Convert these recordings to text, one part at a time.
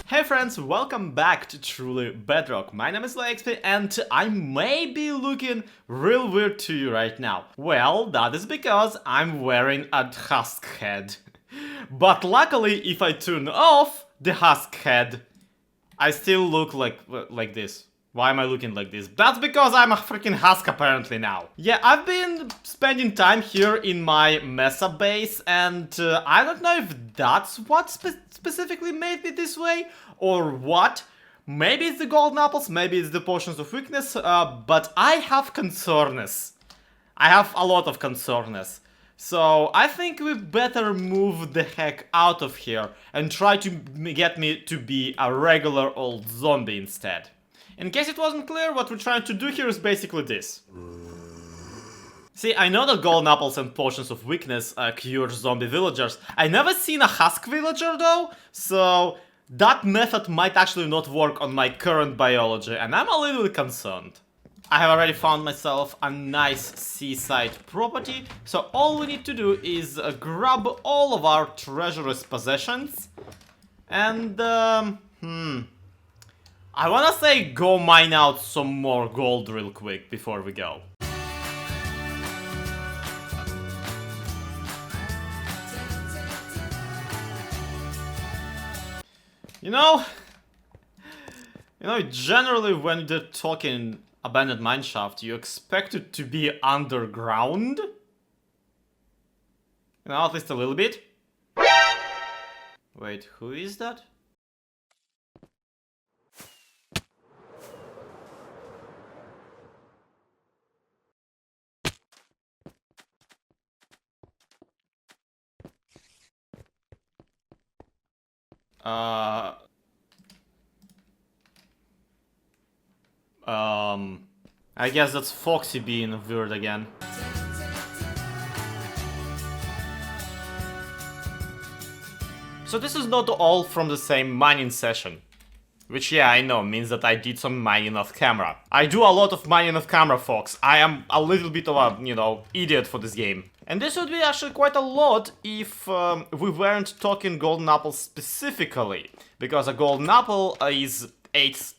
Hey friends, welcome back to Truly Bedrock. My name is ZloyXP and I may be looking real weird to you right now. Well, that is because I'm wearing a husk head. But luckily, if I turn off the husk head, I still look like this. Why am I looking like this? That's because I'm a freaking husk apparently now. Yeah, I've been spending time here in my Mesa base and I don't know if that's what specifically made me this way or what. Maybe it's the golden apples, maybe it's the potions of weakness, but I have concerns. I have a lot of concerns. So I think we better move the heck out of here and try to get me to be a regular old zombie instead. In case it wasn't clear, what we're trying to do here is basically this. See, I know that golden apples and potions of weakness cure zombie villagers. I never seen a husk villager though, so that method might actually not work on my current biology, and I'm a little concerned. I have already found myself a nice seaside property, so all we need to do is grab all of our treacherous possessions and I wanna say go mine out some more gold real quick before we go. You know, generally when they're talking abandoned mineshaft, you expect it to be underground. You know, at least a little bit. Wait, who is that? I guess that's Foxy being weird again. So this is not all from the same mining session. Which, yeah, I know, means that I did some mining off camera. I do a lot of mining off camera, folks. I am a little bit of a, idiot for this game. And this would be actually quite a lot if we weren't talking golden apples specifically. Because a golden apple is 8,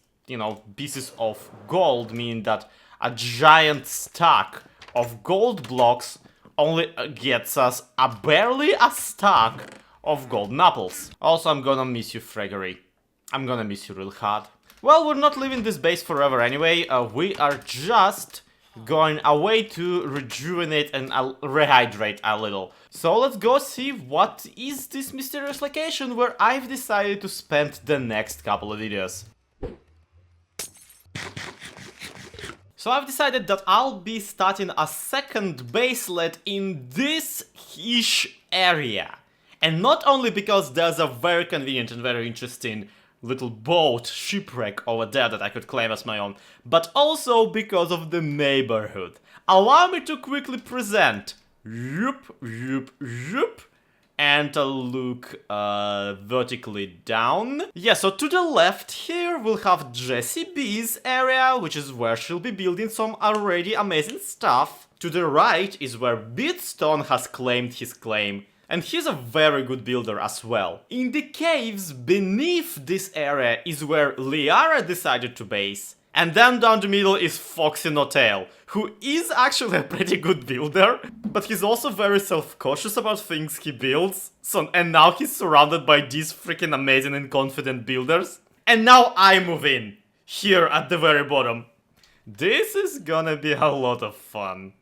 pieces of gold, meaning that a giant stack of gold blocks only gets us barely a stack of golden apples. Also, I'm gonna miss you, Fregery. I'm gonna miss you real hard. Well, we're not leaving this base forever anyway. We are just going away to rejuvenate and rehydrate a little. So let's go see what is this mysterious location where I've decided to spend the next couple of videos. So I've decided that I'll be starting a second baselet in this-ish area. And not only because there's a very convenient and very interesting little boat shipwreck over there that I could claim as my own, but also because of the neighborhood. Allow me to quickly present. And look vertically down. Yeah, so to the left here we'll have Jessie B's area, which is where she'll be building some already amazing stuff. To the right is where Beatstone has claimed his claim. And he's a very good builder as well. In the caves beneath this area is where Liara decided to base. And then down the middle is Foxy Notail, who is actually a pretty good builder, but he's also very self-cautious about things he builds. And now he's surrounded by these freaking amazing and confident builders. And now I move in, here at the very bottom. This is gonna be a lot of fun.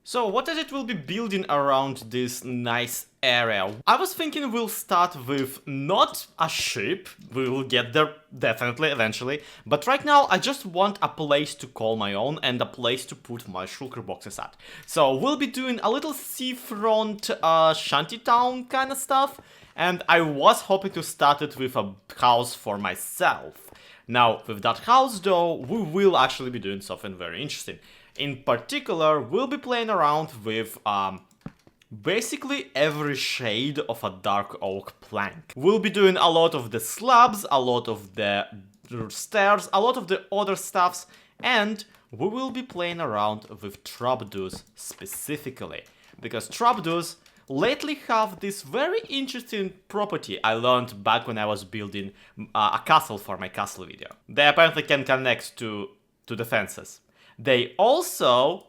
So what is it we'll be building around this nice area? I was thinking we'll start with not a ship, we will get there definitely eventually, but right now I just want a place to call my own and a place to put my shulker boxes at. So we'll be doing a little seafront shantytown kind of stuff, and I was hoping to start it with a house for myself. Now with that house though, we will actually be doing something very interesting. In particular, we'll be playing around with basically every shade of a dark oak plank. We'll be doing a lot of the slabs, a lot of the stairs, a lot of the other stuffs, and we will be playing around with trapdoors specifically. Because trapdoors lately have this very interesting property I learned back when I was building a castle for my castle video. They apparently can connect to the fences. They also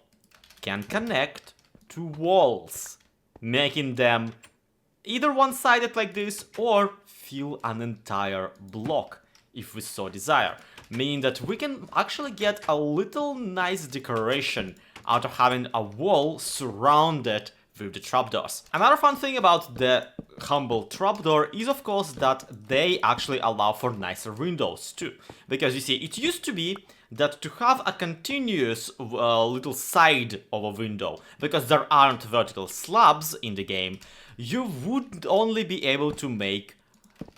can connect to walls, making them either one-sided like this or fill an entire block if we so desire, meaning that we can actually get a little nice decoration out of having a wall surrounded with the trapdoors. Another fun thing about the humble trapdoor is of course that they actually allow for nicer windows too. Because you see, it used to be that to have a continuous little side of a window, because there aren't vertical slabs in the game, you would only be able to make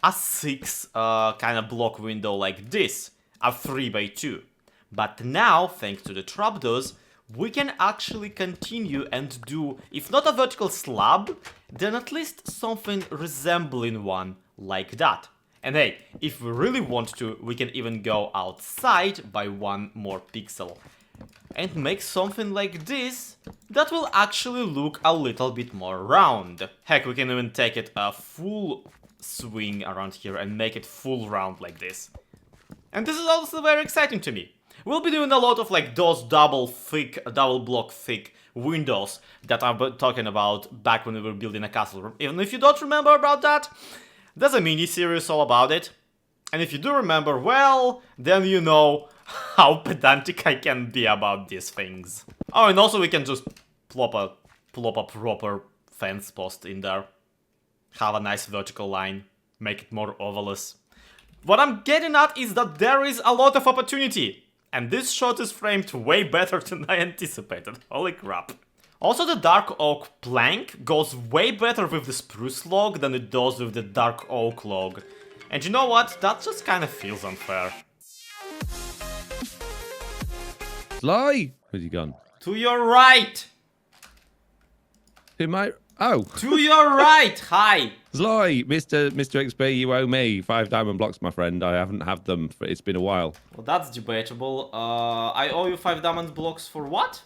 a 6 kind of block window like this, a 3x2. But now, thanks to the trapdoors, we can actually continue and do, if not a vertical slab, then at least something resembling one like that. And hey, if we really want to, we can even go outside by 1 more pixel and make something like this that will actually look a little bit more round. Heck, we can even take it a full swing around here and make it full round like this. And this is also very exciting to me. We'll be doing a lot of like those double block thick windows that I'm talking about back when we were building a castle. Even if you don't remember about that, there's a mini-series all about it. And if you do remember, well, then you know how pedantic I can be about these things. Oh, and also we can just plop a proper fence post in there. Have a nice vertical line, make it more ovalous. What I'm getting at is that there is a lot of opportunity. And this shot is framed way better than I anticipated. Holy crap. Also, the dark oak plank goes way better with the spruce log than it does with the dark oak log. And you know what? That just kind of feels unfair. Zloy! Where's he gone? To your right! To my... Oh! To your right! Hi! Zloy, Mr. XP, you owe me 5 diamond blocks, my friend. I haven't had them. It's been a while. Well, that's debatable. I owe you 5 diamond blocks for what?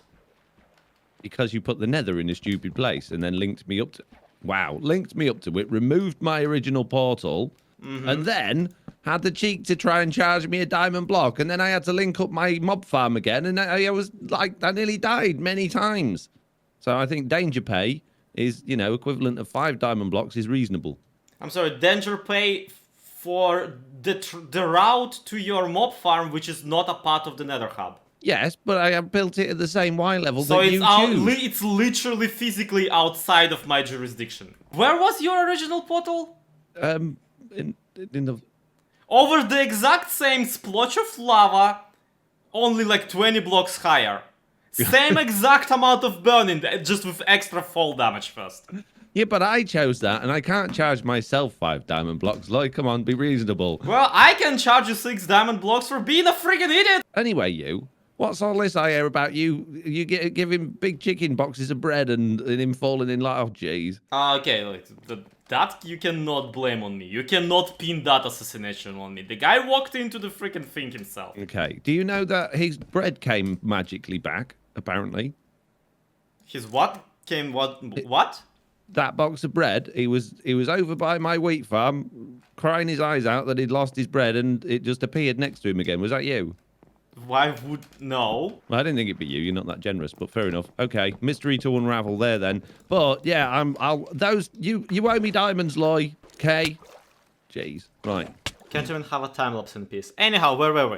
Because you put the nether in a stupid place and then linked me up to... Wow, linked me up to it, removed my original portal, and then had the cheek to try and charge me a diamond block, and then I had to link up my mob farm again, and I was like, I nearly died many times. So I think danger pay is, you know, equivalent of 5 diamond blocks is reasonable. I'm sorry, danger pay for the route to your mob farm, which is not a part of the nether hub. Yes, but I have built it at the same Y level so that you choose. It's literally physically outside of my jurisdiction. Where was your original portal? In the... Over the exact same splotch of lava, only like 20 blocks higher. Same exact amount of burning, just with extra fall damage first. Yeah, but I chose that, and I can't charge myself 5 diamond blocks. Like, come on, be reasonable. Well, I can charge you 6 diamond blocks for being a friggin' idiot! Anyway, what's all this I hear about you giving big chicken boxes of bread and him falling in like, oh, jeez. Okay, like, that you cannot blame on me. You cannot pin that assassination on me. The guy walked into the freaking thing himself. Okay, do you know that his bread came magically back, apparently? His what? Came what? That box of bread, he was over by my wheat farm, crying his eyes out that he'd lost his bread, and it just appeared next to him again. Was that you? Why would... No. Well, I didn't think it'd be you. You're not that generous, but fair enough. Okay, mystery to unravel there then. But yeah, you owe me diamonds, Loy. Okay. Jeez. Right. Can't even have a time lapse in peace. Anyhow, where were we?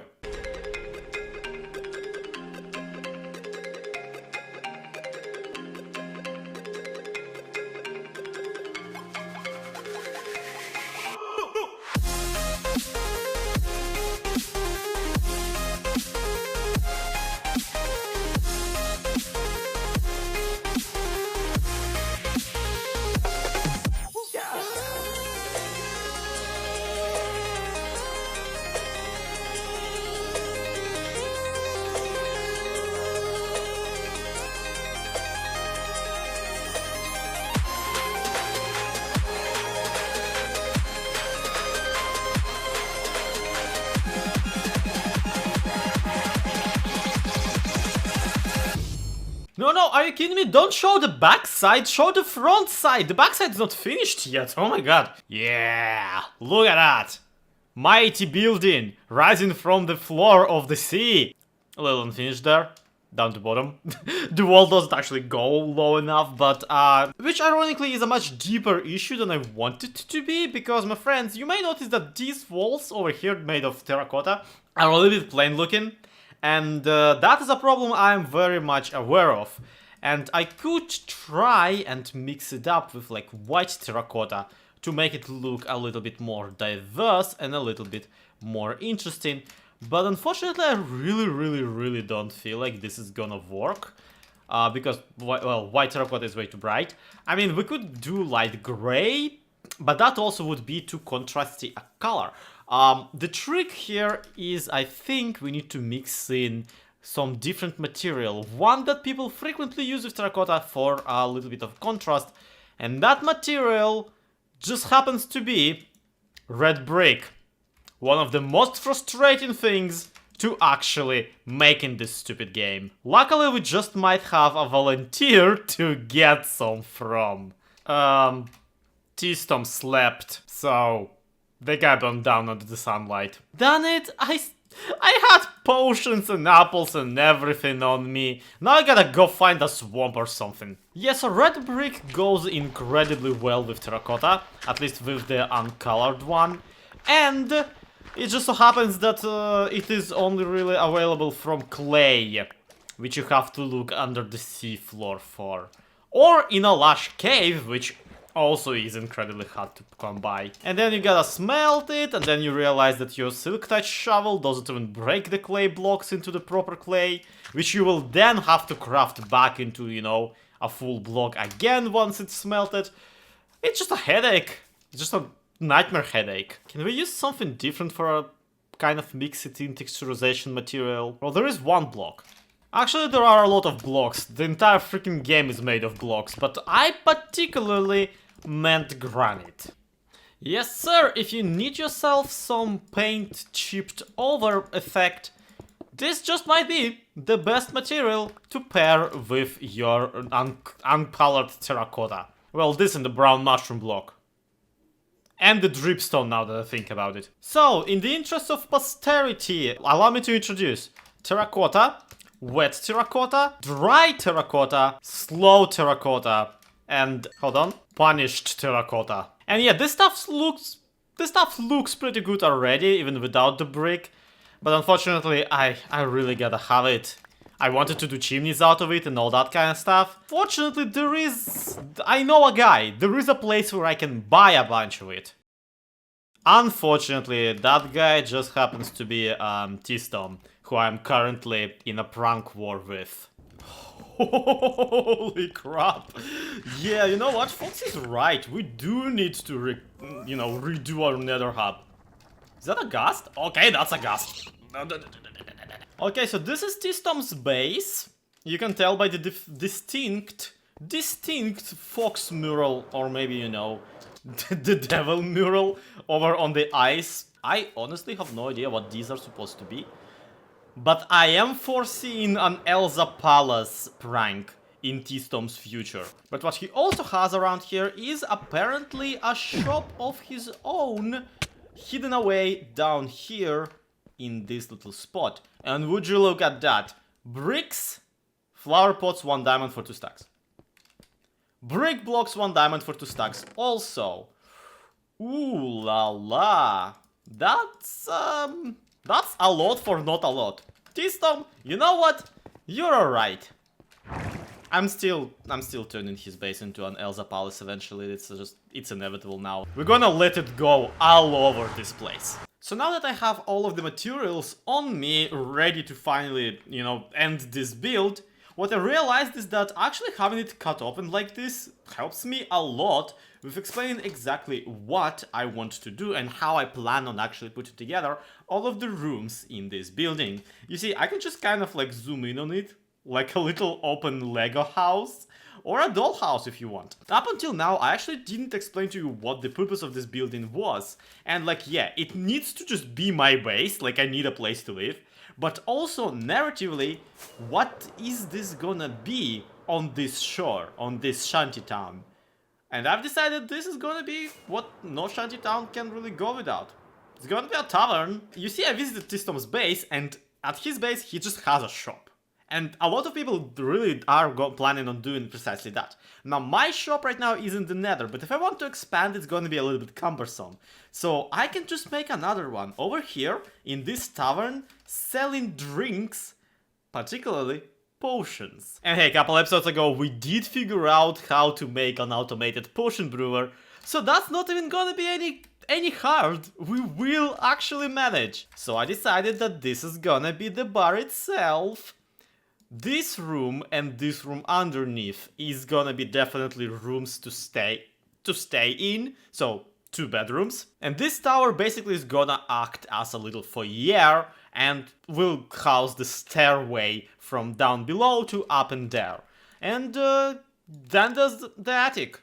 No, are you kidding me? Don't show the backside, show the front side. The backside's not finished yet. Oh my god. Yeah, look at that. Mighty building rising from the floor of the sea. A little unfinished there. Down to bottom. The wall doesn't actually go low enough, but which ironically is a much deeper issue than I want it to be, because my friends, you may notice that these walls over here made of terracotta are a little bit plain looking, and that is a problem I'm very much aware of. And I could try and mix it up with like white terracotta to make it look a little bit more diverse and a little bit more interesting. But unfortunately, I really don't feel like this is gonna work. Because, well, white terracotta is way too bright. I mean, we could do light gray, but that also would be too contrasty a color. The trick here is, I think we need to mix in some different material. One that people frequently use with terracotta for a little bit of contrast. And that material just happens to be red brick. One of the most frustrating things to actually make in this stupid game. Luckily, we just might have a volunteer to get some from. T-Stomp slept, so they got burned down under the sunlight. Damn it, I had potions and apples and everything on me. Now I gotta go find a swamp or something. Yeah, so red brick goes incredibly well with terracotta, at least with the uncolored one. And it just so happens that it is only really available from clay, which you have to look under the seafloor for. Or in a lush cave, which also is incredibly hard to come by. And then you gotta smelt it, and then you realize that your silk touch shovel doesn't even break the clay blocks into the proper clay, which you will then have to craft back into, you know, a full block again once it's smelted. It's just a headache. It's just a nightmare headache. Can we use something different for a kind of mix it in texturization material? Well, there is one block. Actually, there are a lot of blocks. The entire freaking game is made of blocks, but I particularly meant granite. Yes, sir, if you need yourself some paint chipped over effect, this just might be the best material to pair with your uncolored terracotta. Well, this and the brown mushroom block. And the dripstone, now that I think about it. So, in the interest of posterity, allow me to introduce terracotta, wet terracotta, dry terracotta, slow terracotta, and, hold on, punished terracotta. And yeah, this stuff looks pretty good already, even without the brick. But unfortunately, I really gotta have it. I wanted to do chimneys out of it and all that kind of stuff. Fortunately, I know a guy. There is a place where I can buy a bunch of it. Unfortunately, that guy just happens to be T-Stomp, who I'm currently in a prank war with. Holy crap. Yeah, you know what? Fox is right. We do need to, redo our nether hub. Is that a ghast? Okay, that's a ghast. Okay, so this is T-Stomp's base. You can tell by the distinct fox mural, or maybe, you know, the devil mural over on the ice. I honestly have no idea what these are supposed to be. But I am foreseeing an Elsa Palace prank in T-Stomp's future. But what he also has around here is apparently a shop of his own, hidden away down here in this little spot. And would you look at that? Bricks, flower pots, 1 diamond for 2 stacks. Brick blocks, 1 diamond for 2 stacks. Also, ooh la la, that's a lot for not a lot. T-Stomp, you know what? You're alright. I'm still turning his base into an Elsa Palace eventually. It's inevitable now. We're gonna let it go all over this place. So now that I have all of the materials on me, ready to finally, you know, end this build, what I realized is that actually having it cut open like this helps me a lot with explaining exactly what I want to do and how I plan on actually putting together all of the rooms in this building. You see, I can just kind of like zoom in on it, like a little open Lego house, or a dollhouse if you want. Up until now, I actually didn't explain to you what the purpose of this building was. And like, yeah, it needs to just be my base, like I need a place to live. But also, narratively, what is this gonna be on this shore, on this shantytown. And I've decided this is gonna be what no shantytown can really go without. It's gonna be a tavern. You see, I visited Tistom's base, and at his base he just has a shop. And a lot of people really are planning on doing precisely that. Now, my shop right now is in the Nether, but if I want to expand, it's gonna be a little bit cumbersome. So I can just make another one over here in this tavern, selling drinks, particularly potions. And hey, a couple episodes ago we did figure out how to make an automated potion brewer, so that's not even gonna be any hard. We will actually manage. So I decided that this is gonna be the bar itself. This room and this room underneath is gonna be definitely rooms to stay in, so 2 bedrooms. And this tower basically is gonna act as a little foyer and will house the stairway from down below to up and there. And then there's the attic.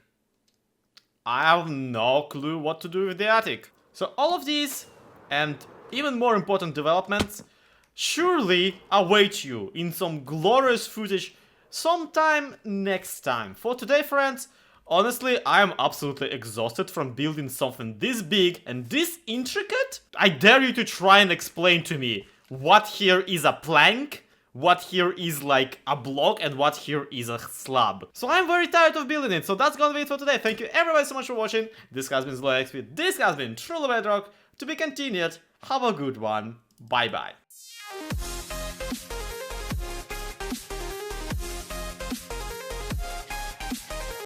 I have no clue what to do with the attic. So all of these and even more important developments surely await you in some glorious footage sometime next time. For today, friends, honestly, I am absolutely exhausted from building something this big and this intricate. I dare you to try and explain to me what here is a plank, what here is like a block, and what here is a slab. So I'm very tired of building it, so that's gonna be it for today. Thank you everybody so much for watching. This has been ZloyXP, this has been Truly Bedrock. To be continued, have a good one, bye bye.